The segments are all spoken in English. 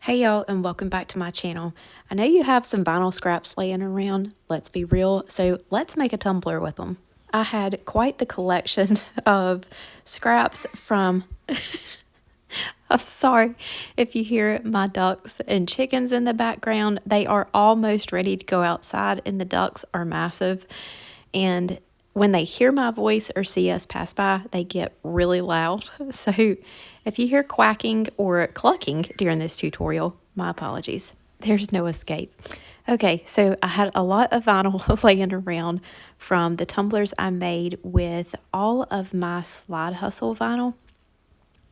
Hey y'all, and welcome back to my channel. I know you have some vinyl scraps laying around, let's be real, so let's make a tumbler with them. I had quite the collection of scraps from, I'm sorry if you hear my ducks and chickens in the background. They are almost ready to go outside and the ducks are massive. And when they hear my voice or see us pass by, they get really loud. So if you hear quacking or clucking during this tutorial, my apologies. There's no escape. Okay, so I had a lot of vinyl laying around from the tumblers I made with all of my Slide Hustle vinyl.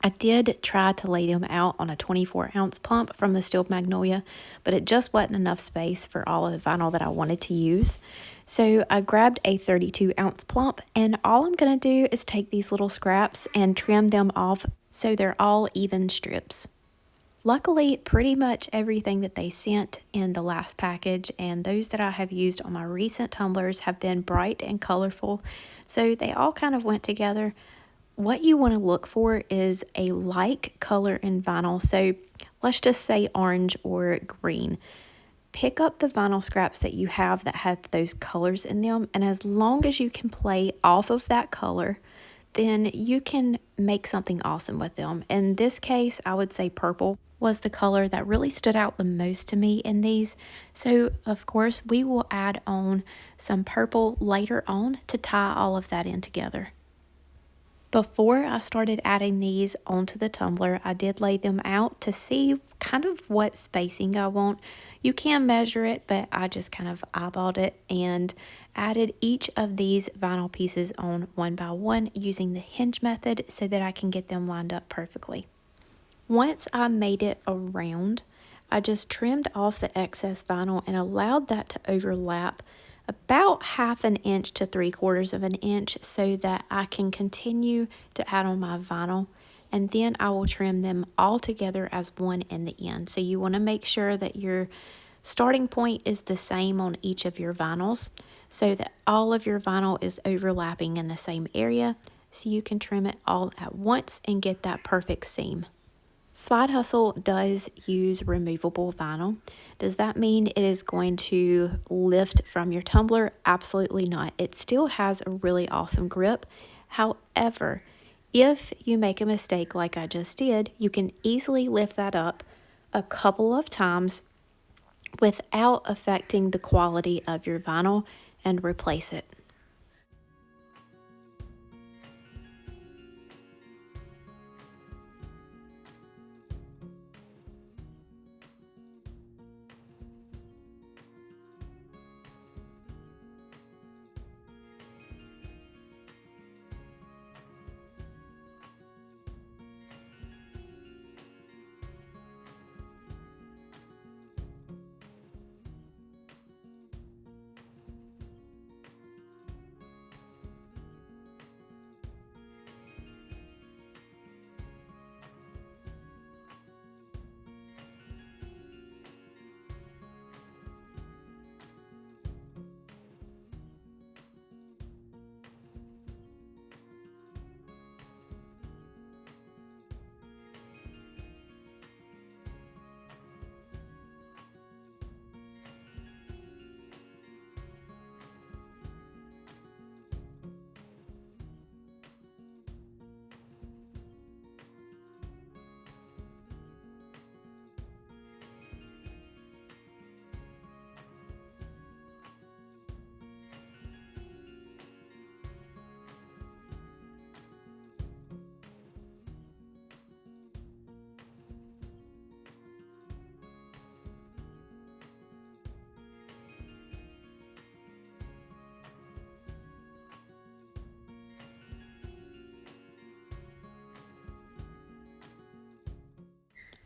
I did try to lay them out on a 24-ounce pump from the Steel Magnolia, but it just wasn't enough space for all of the vinyl that I wanted to use. So I grabbed a 32-ounce plump, and all I'm going to do is take these little scraps and trim them off so they're all even strips. Luckily, pretty much everything that they sent in the last package and those that I have used on my recent tumblers have been bright and colorful, so they all kind of went together. What you want to look for is a like color in vinyl, so let's just say orange or green. Pick up the vinyl scraps that you have that have those colors in them, and as long as you can play off of that color, then you can make something awesome with them. In this case, I would say purple was the color that really stood out the most to me in these. So of course we will add on some purple later on to tie all of that in together. Before I started adding these onto the tumbler, I did lay them out to see kind of what spacing I want. You can measure it, but I just kind of eyeballed it and added each of these vinyl pieces on one by one using the hinge method so that I can get them lined up perfectly. Once I made it around, I just trimmed off the excess vinyl and allowed that to overlap about 1/2 inch to 3/4 of an inch so that I can continue to add on my vinyl, and then I will trim them all together as one in the end. So you want to make sure that your starting point is the same on each of your vinyls so that all of your vinyl is overlapping in the same area so you can trim it all at once and get that perfect seam. Slide Hustle does use removable vinyl. Does that mean it is going to lift from your tumbler? Absolutely not. It still has a really awesome grip. However, if you make a mistake like I just did, you can easily lift that up a couple of times without affecting the quality of your vinyl and replace it.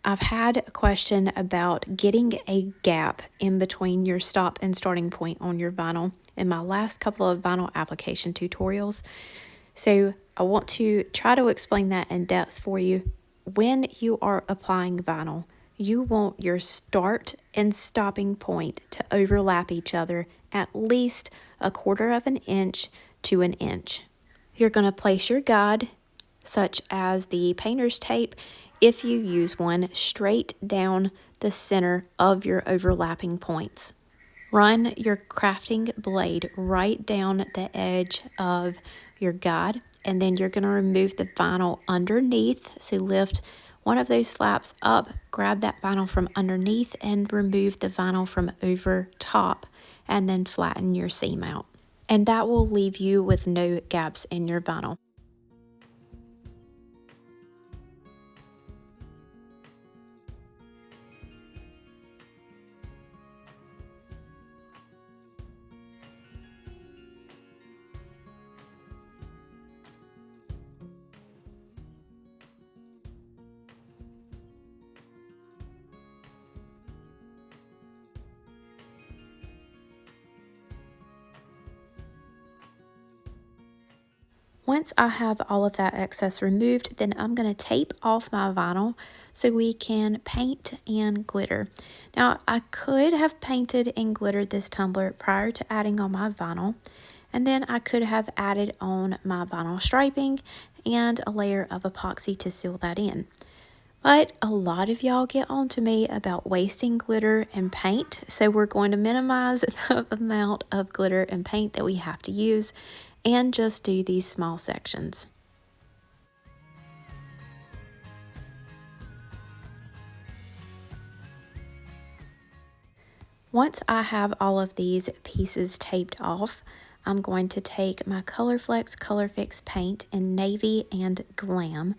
I've had a question about getting a gap in between your stop and starting point on your vinyl in my last couple of vinyl application tutorials. So I want to try to explain that in depth for you. When you are applying vinyl, you want your start and stopping point to overlap each other at least 1/4 inch to an inch. You're going to place your guide, such as the painter's tape, if you use one, straight down the center of your overlapping points. Run your crafting blade right down the edge of your guide, and then you're going to remove the vinyl underneath. So lift one of those flaps up, grab that vinyl from underneath, and remove the vinyl from over top, and then flatten your seam out. And that will leave you with no gaps in your vinyl. Once I have all of that excess removed, then I'm going to tape off my vinyl so we can paint and glitter. Now, I could have painted and glittered this tumbler prior to adding on my vinyl, and then I could have added on my vinyl striping and a layer of epoxy to seal that in. But a lot of y'all get on to me about wasting glitter and paint, so we're going to minimize the amount of glitter and paint that we have to use and just do these small sections. Once I have all of these pieces taped off, I'm going to take my Colorflex Color Fix paint in Navy and Glam,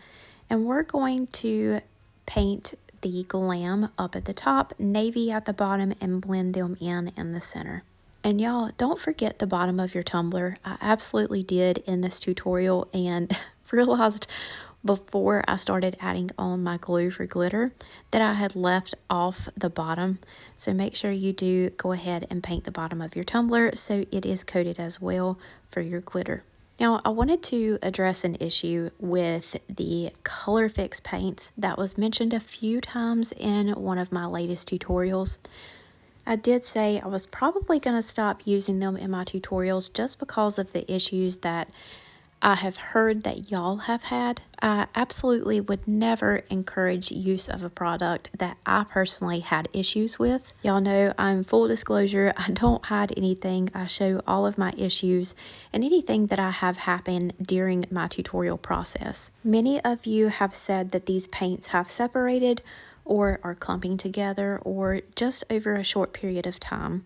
and we're going to paint the Glam up at the top, Navy at the bottom, and blend them in the center. And y'all, don't forget the bottom of your tumbler. I absolutely did in this tutorial and realized before I started adding on my glue for glitter that I had left off the bottom. So make sure you do go ahead and paint the bottom of your tumbler so it is coated as well for your glitter. Now, I wanted to address an issue with the Color Fix paints that was mentioned a few times in one of my latest tutorials. I did say I was probably going to stop using them in my tutorials just because of the issues that I have heard that y'all have had. I absolutely would never encourage use of a product that I personally had issues with. Y'all know I'm full disclosure. I don't hide anything. I show all of my issues and anything that I have happen during my tutorial process. Many of you have said that these paints have separated or are clumping together, or just over a short period of time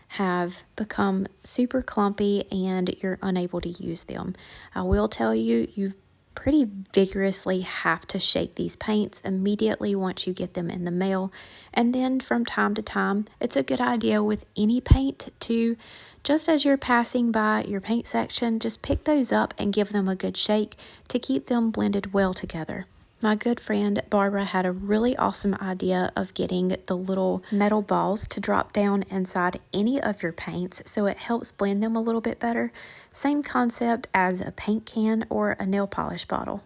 have become super clumpy and you're unable to use them. I will tell you, you pretty vigorously have to shake these paints immediately once you get them in the mail. And then from time to time, it's a good idea with any paint to, just as you're passing by your paint section, just pick those up and give them a good shake to keep them blended well together. My good friend Barbara had a really awesome idea of getting the little metal balls to drop down inside any of your paints so it helps blend them a little bit better. Same concept as a paint can or a nail polish bottle.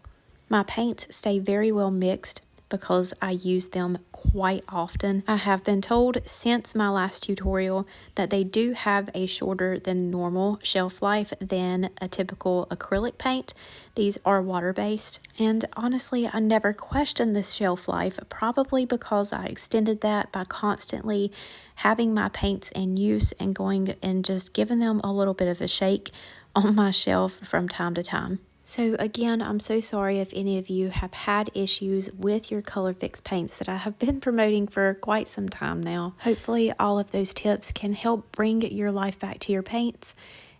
My paints stay very well mixed because I use them quite often. I have been told since my last tutorial that they do have a shorter than normal shelf life than a typical acrylic paint. These are water-based, and honestly, I never questioned this shelf life, probably because I extended that by constantly having my paints in use and going and just giving them a little bit of a shake on my shelf from time to time. So again, I'm so sorry if any of you have had issues with your Color Fix paints that I have been promoting for quite some time now. Hopefully all of those tips can help bring your life back to your paints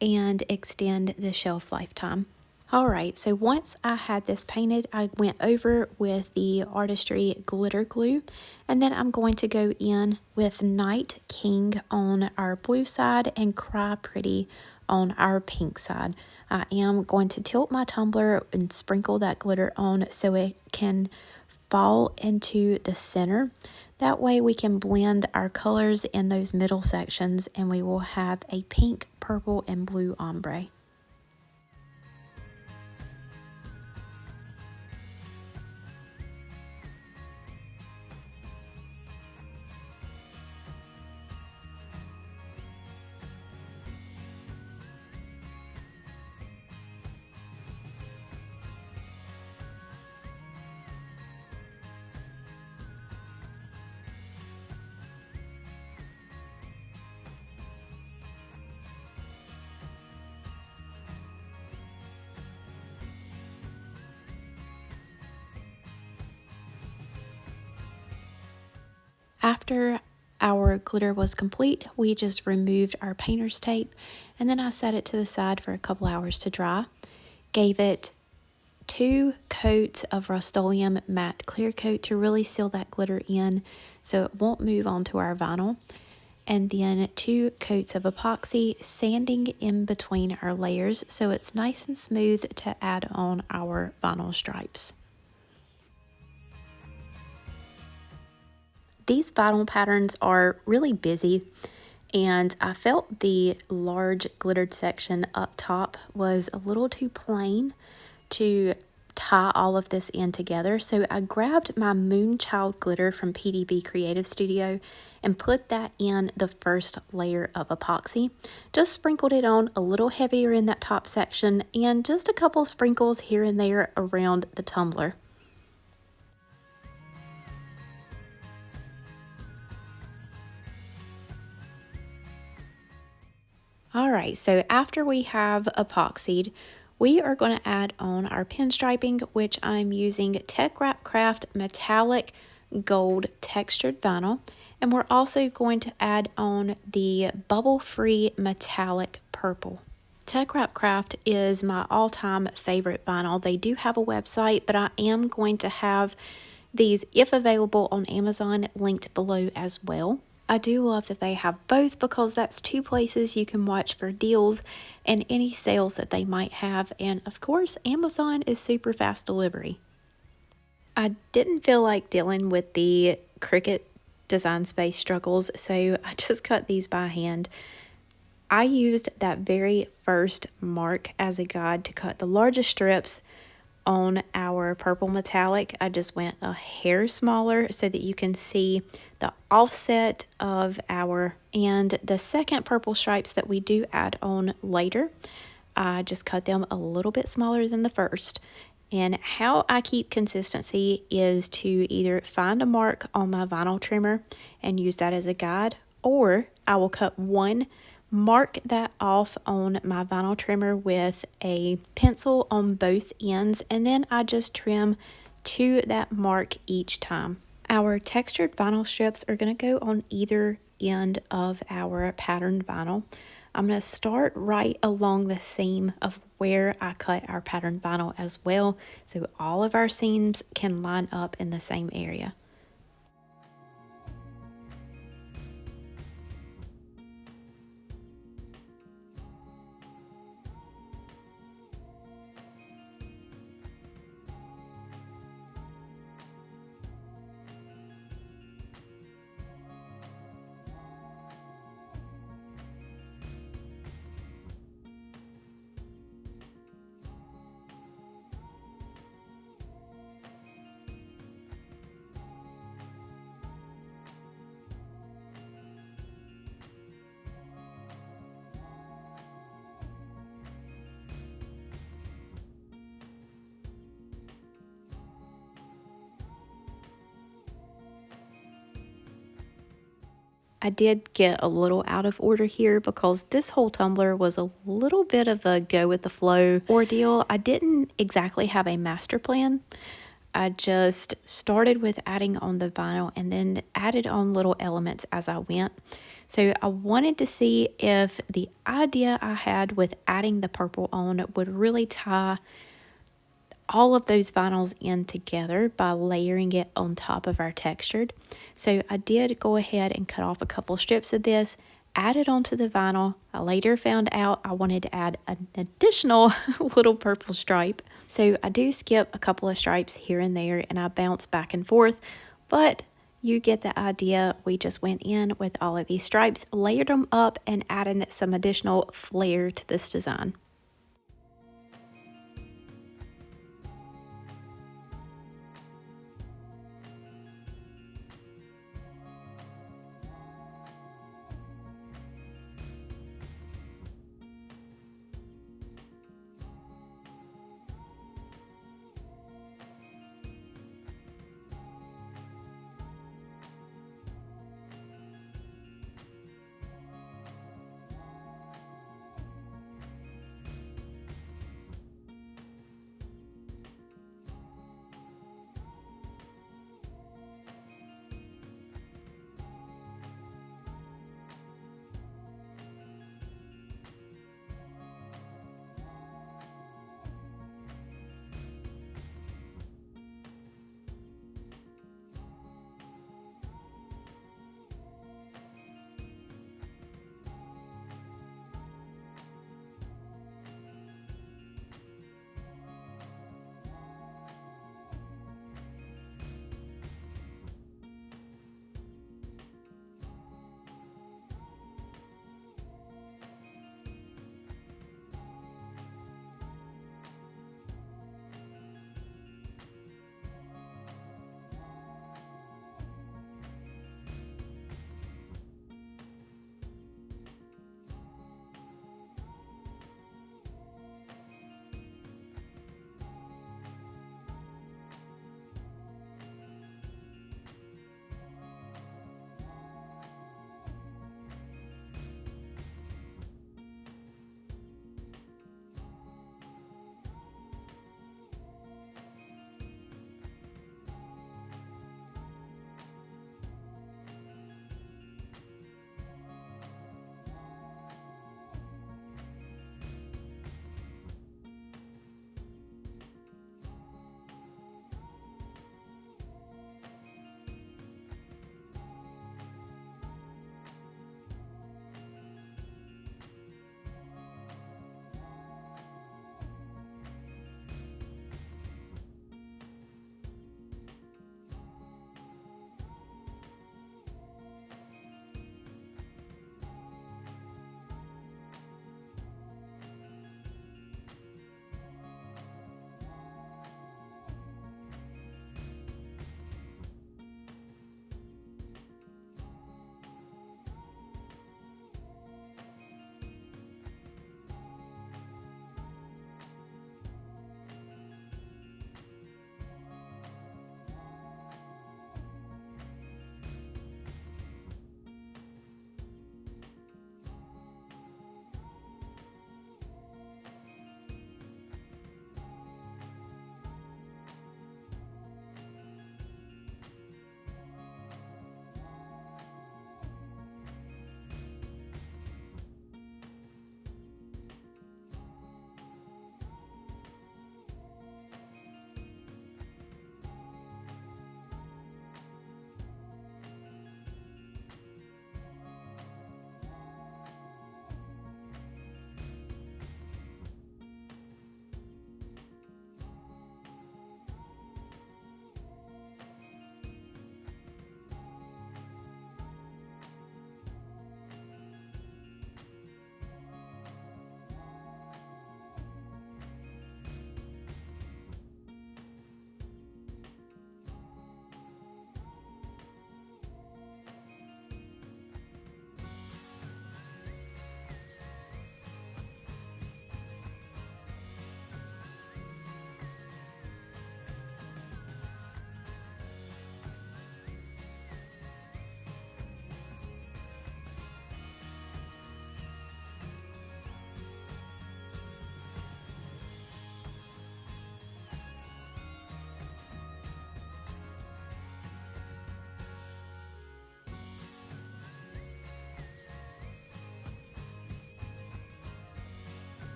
and extend the shelf lifetime. Alright, so once I had this painted, I went over with the Artistry glitter glue, and then I'm going to go in with Night King on our blue side and Cry Pretty on our pink side. I am going to tilt my tumbler and sprinkle that glitter on so it can fall into the center. That way we can blend our colors in those middle sections and we will have a pink, purple, and blue ombre. After our glitter was complete, we just removed our painter's tape, and then I set it to the side for a couple hours to dry. Gave it 2 coats of Rust-Oleum matte clear coat to really seal that glitter in so it won't move onto our vinyl. And then 2 coats of epoxy, sanding in between our layers so it's nice and smooth to add on our vinyl stripes. These vinyl patterns are really busy, and I felt the large glittered section up top was a little too plain to tie all of this in together. So I grabbed my Moonchild glitter from PDB Creative Studio and put that in the first layer of epoxy. Just sprinkled it on a little heavier in that top section and just a couple sprinkles here and there around the tumbler. Alright, so after we have epoxied, we are going to add on our pinstriping, which I'm using TECKWRAPCRAFT Metallic Gold Textured Vinyl. And we're also going to add on the bubble-free metallic purple. TECKWRAPCRAFT is my all-time favorite vinyl. They do have a website, but I am going to have these, if available on Amazon, linked below as well. I do love that they have both because that's 2 places you can watch for deals and any sales that they might have. And of course, Amazon is super fast delivery. I didn't feel like dealing with the Cricut Design Space struggles, so I just cut these by hand. I used that very first mark as a guide to cut the largest strips on our purple metallic. I just went a hair smaller so that you can see the offset of and the second purple stripes that we do add on later. I just cut them a little bit smaller than the first. And how I keep consistency is to either find a mark on my vinyl trimmer and use that as a guide, or I will cut one, mark that off on my vinyl trimmer with a pencil on both ends, and then I just trim to that mark each time. Our textured vinyl strips are going to go on either end of our patterned vinyl. I'm going to start right along the seam of where I cut our patterned vinyl as well, so all of our seams can line up in the same area. I did get a little out of order here because this whole tumbler was a little bit of a go with the flow ordeal. I didn't exactly have a master plan. I just started with adding on the vinyl and then added on little elements as I went. So I wanted to see if the idea I had with adding the purple on would really tie all of those vinyls in together by layering it on top of our textured. So I did go ahead and cut off a couple strips of this, add it onto the vinyl. I later found out I wanted to add an additional little purple stripe. So I do skip a couple of stripes here and there and I bounce back and forth, but you get the idea. We just went in with all of these stripes, layered them up, and added some additional flair to this design.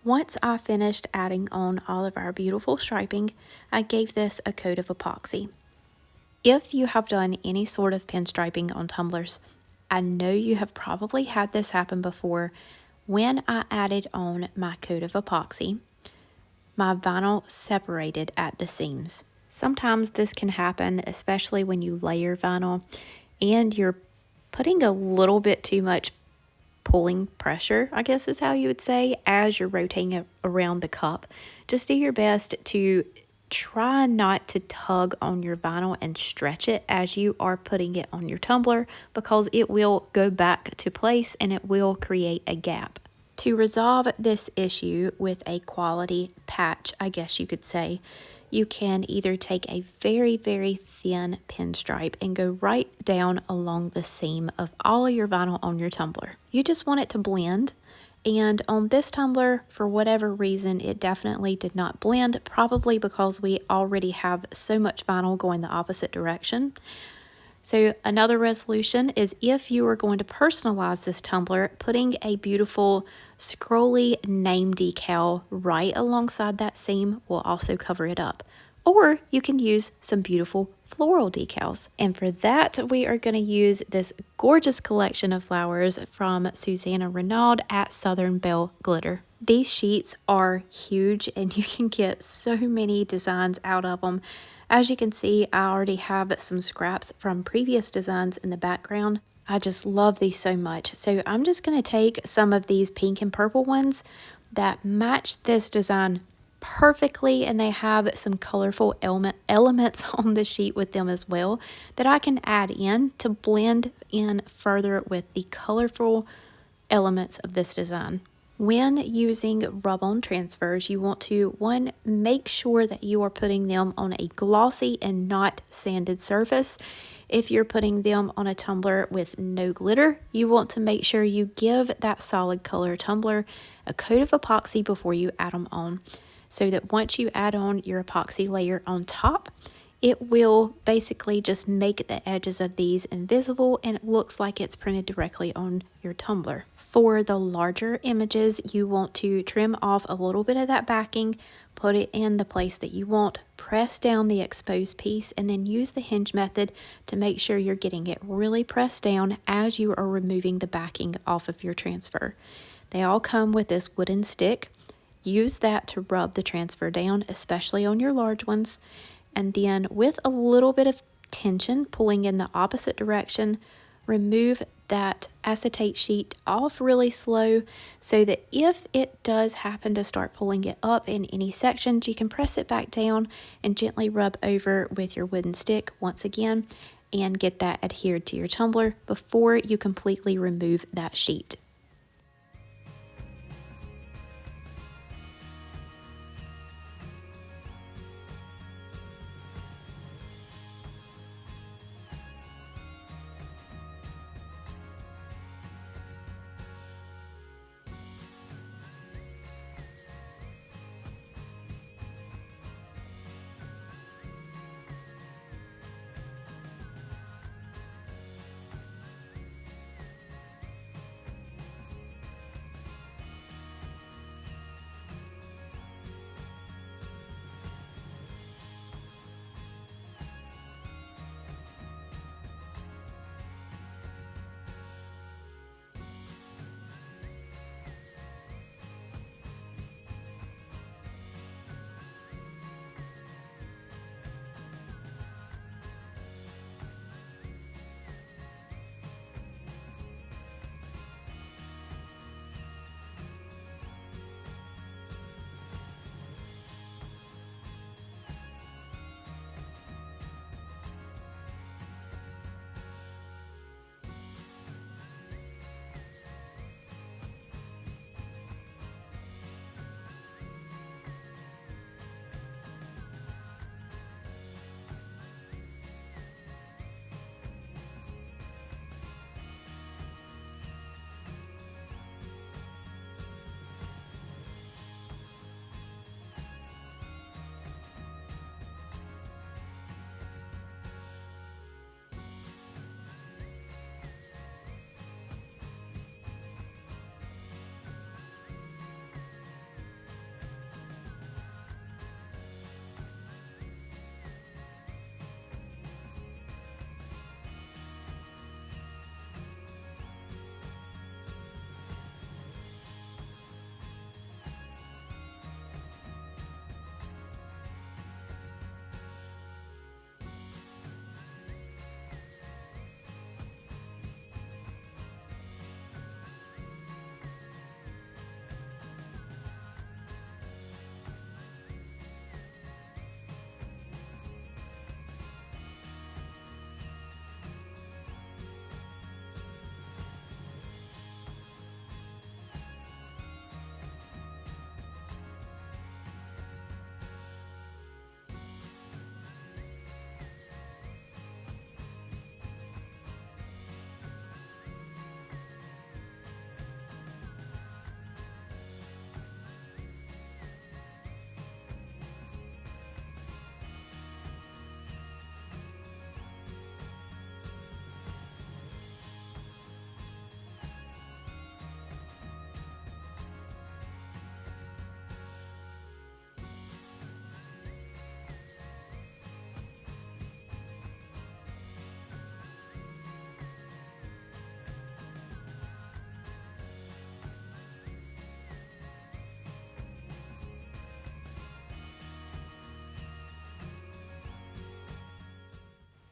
Once I finished adding on all of our beautiful striping, I gave this a coat of epoxy. If you have done any sort of pinstriping on tumblers, I know you have probably had this happen before. When I added on my coat of epoxy, my vinyl separated at the seams. Sometimes this can happen, especially when you layer vinyl and you're putting a little bit too much pulling pressure, I guess is how you would say, as you're rotating it around the cup. Just do your best to try not to tug on your vinyl and stretch it as you are putting it on your tumbler, because it will go back to place and it will create a gap. To resolve this issue with a quality patch, I guess you could say, you can either take a very, very thin pinstripe and go right down along the seam of all of your vinyl on your tumbler. You just want it to blend. And on this tumbler, for whatever reason, it definitely did not blend, probably because we already have so much vinyl going the opposite direction. So another resolution is, if you are going to personalize this tumbler, putting a beautiful scrolly name decal right alongside that seam will also cover it up. Or you can use some beautiful floral decals. And for that, we are going to use this gorgeous collection of flowers from Susanna Renaud at Southern Belle Glitter. These sheets are huge and you can get so many designs out of them. As you can see, I already have some scraps from previous designs in the background. I just love these so much. So I'm just going to take some of these pink and purple ones that match this design perfectly, and they have some colorful elements on the sheet with them as well that I can add in to blend in further with the colorful elements of this design. When using rub-on transfers, you want to, one, make sure that you are putting them on a glossy and not sanded surface. If you're putting them on a tumbler with no glitter, you want to make sure you give that solid color tumbler a coat of epoxy before you add them on, so that once you add on your epoxy layer on top, it will basically just make the edges of these invisible and it looks like it's printed directly on your tumbler. For the larger images, you want to trim off a little bit of that backing, put it in the place that you want, press down the exposed piece, and then use the hinge method to make sure you're getting it really pressed down as you are removing the backing off of your transfer. They all come with this wooden stick. Use that to rub the transfer down, especially on your large ones. And then with a little bit of tension, pulling in the opposite direction, remove that acetate sheet off really slow, so that if it does happen to start pulling it up in any sections, you can press it back down and gently rub over with your wooden stick once again and get that adhered to your tumbler before you completely remove that sheet.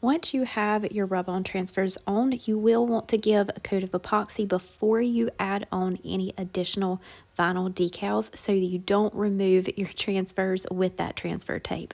Once you have your rub-on transfers on, you will want to give a coat of epoxy before you add on any additional vinyl decals so that you don't remove your transfers with that transfer tape.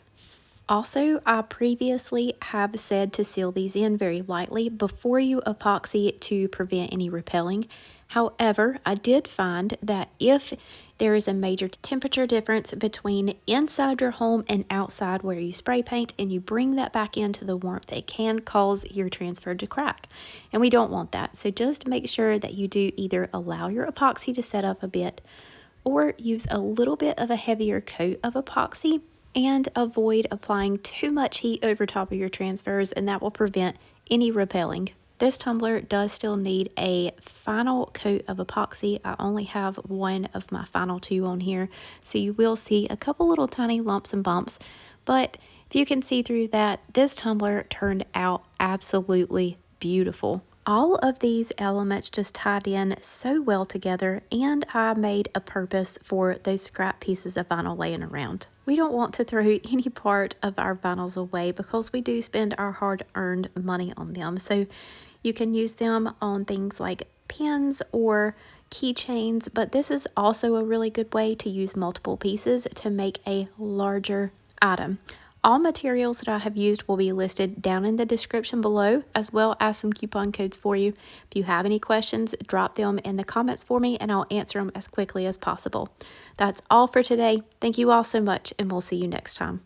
Also, I previously have said to seal these in very lightly before you epoxy to prevent any repelling. However, I did find that if there is a major temperature difference between inside your home and outside where you spray paint and you bring that back into the warmth, it can cause your transfer to crack. And we don't want that. So just make sure that you do either allow your epoxy to set up a bit or use a little bit of a heavier coat of epoxy and avoid applying too much heat over top of your transfers, and that will prevent any repelling. This tumbler does still need a final coat of epoxy. I only have one of my final two on here, so you will see a couple little tiny lumps and bumps, but if you can see through that, this tumbler turned out absolutely beautiful. All of these elements just tied in so well together, and I made a purpose for those scrap pieces of vinyl laying around. We don't want to throw any part of our vinyls away because we do spend our hard-earned money on them. So you can use them on things like pins or keychains, but this is also a really good way to use multiple pieces to make a larger item. All materials that I have used will be listed down in the description below, as well as some coupon codes for you. If you have any questions, drop them in the comments for me and I'll answer them as quickly as possible. That's all for today. Thank you all so much, and we'll see you next time.